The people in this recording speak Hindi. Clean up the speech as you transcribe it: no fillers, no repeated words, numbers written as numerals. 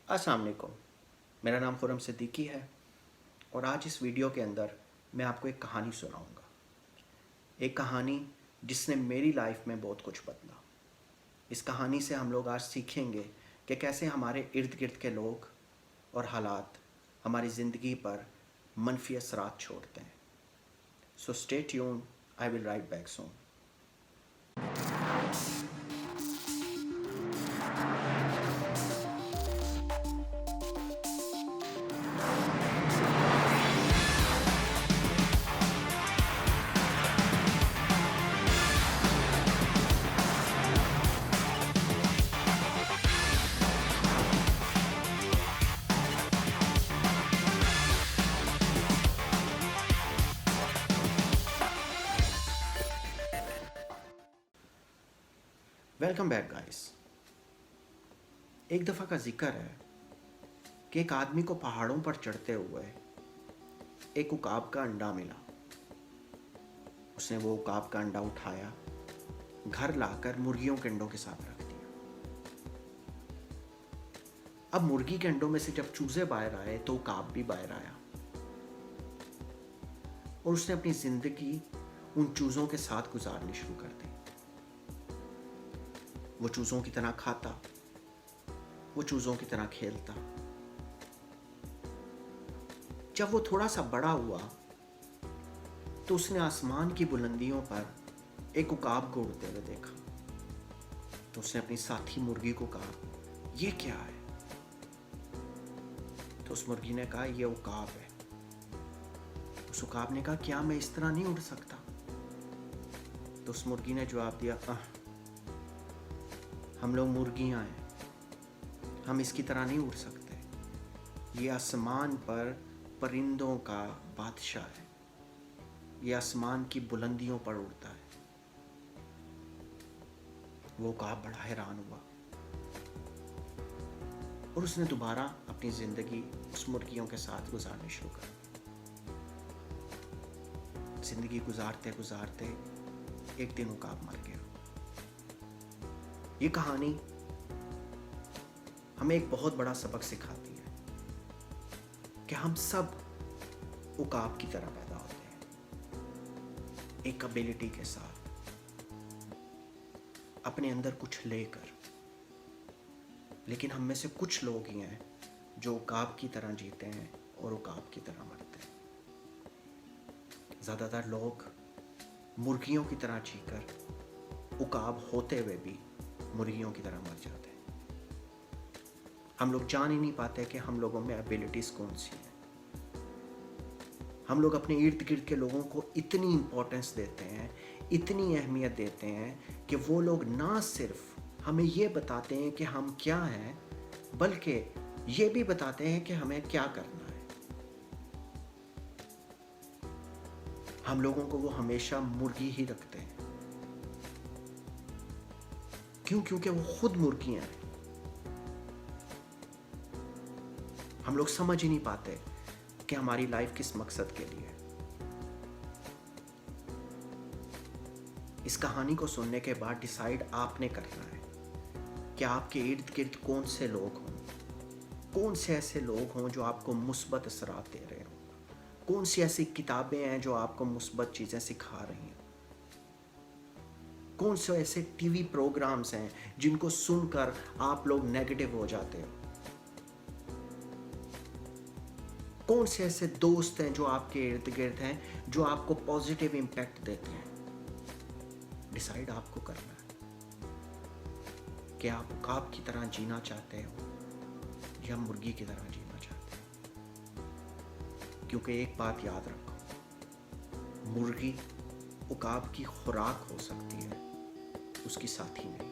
अस्सलाम वालेकुम। मेरा नाम खुरम सिद्दीकी है और आज इस वीडियो के अंदर मैं आपको एक कहानी सुनाऊंगा। एक कहानी जिसने मेरी लाइफ में बहुत कुछ बदला। इस कहानी से हम लोग आज सीखेंगे कि कैसे हमारे इर्द गिर्द के लोग और हालात हमारी ज़िंदगी पर मनफी असरात छोड़ते हैं। So stay tuned, I will write back soon. Welcome back guys. एक दफ़ा का जिक्र है कि एक आदमी को पहाड़ों पर चढ़ते हुए एक उकाब का अंडा मिला। उसने वो उकाब का अंडा उठाया, घर लाकर मुर्गियों के अंडों के साथ रख दिया। अब मुर्गी के अंडों में से जब चूजे बाहर आए तो उकाब भी बाहर आया और उसने अपनी जिंदगी उन चूजों के साथ गुजारनी शुरू कर दी। वो चूजों की तरह खाता, वो चूजों की तरह खेलता। जब वो थोड़ा सा बड़ा हुआ तो उसने आसमान की बुलंदियों पर एक उकाब को उड़ते हुए देखा। तो उसने अपनी साथी मुर्गी को कहा, ये क्या है? तो उस मुर्गी ने कहा, ये उकाब है। उस उकाब ने कहा, क्या मैं इस तरह नहीं उड़ सकता? तो उस मुर्गी ने जवाब दिया, हम लोग मुर्गियां हैं, हम इसकी तरह नहीं उड़ सकते। ये आसमान पर परिंदों का बादशाह है, ये आसमान की बुलंदियों पर उड़ता है। वो उकाब बड़ा हैरान हुआ और उसने दोबारा अपनी जिंदगी उस मुर्गियों के साथ गुजारनी शुरू कर दी। जिंदगी गुजारते गुजारते एक दिन उकाब मर गया। ये कहानी हमें एक बहुत बड़ा सबक सिखाती है कि हम सब उकाब की तरह पैदा होते हैं, एक एबिलिटी के साथ, अपने अंदर कुछ लेकर। लेकिन हम में से कुछ लोग ही हैं जो उकाब की तरह जीते हैं और उकाब की तरह मरते हैं। ज़्यादातर लोग मुर्गियों की तरह जीकर उकाब होते हुए भी मुर्गियों की तरह मर जाते हैं। हम लोग जान ही नहीं पाते कि हम लोगों में एबिलिटीज़ कौन सी हैं। हम लोग अपने इर्द गिर्द के लोगों को इतनी इम्पोर्टेंस देते हैं, इतनी अहमियत देते हैं कि वो लोग ना सिर्फ हमें ये बताते हैं कि हम क्या हैं, बल्कि ये भी बताते हैं कि हमें क्या करना है। हम लोगों को वो हमेशा मुर्गी ही रखते हैं। क्यों? क्योंकि वो खुद मुर्गियां हैं। हम लोग समझ ही नहीं पाते कि हमारी लाइफ किस मकसद के लिए है। इस कहानी को सुनने के बाद डिसाइड आपने करना है कि आपके इर्द गिर्द कौन से लोग हों, कौन से ऐसे लोग हों जो आपको मुस्बत असरात दे रहे हों, कौन सी ऐसी किताबें हैं जो आपको मुस्बत चीज़ें सिखा रही हैं, कौन से ऐसे टीवी प्रोग्राम्स हैं जिनको सुनकर आप लोग नेगेटिव हो जाते हो, कौन से ऐसे दोस्त हैं जो आपके इर्द गिर्द हैं जो आपको पॉजिटिव इम्पैक्ट देते हैं। डिसाइड आपको करना है कि आप उकाब की तरह जीना चाहते हो या मुर्गी की तरह जीना चाहते हो। क्योंकि एक बात याद रखो, मुर्गी उकाब की खुराक हो सकती है, उसकी साथी नहीं।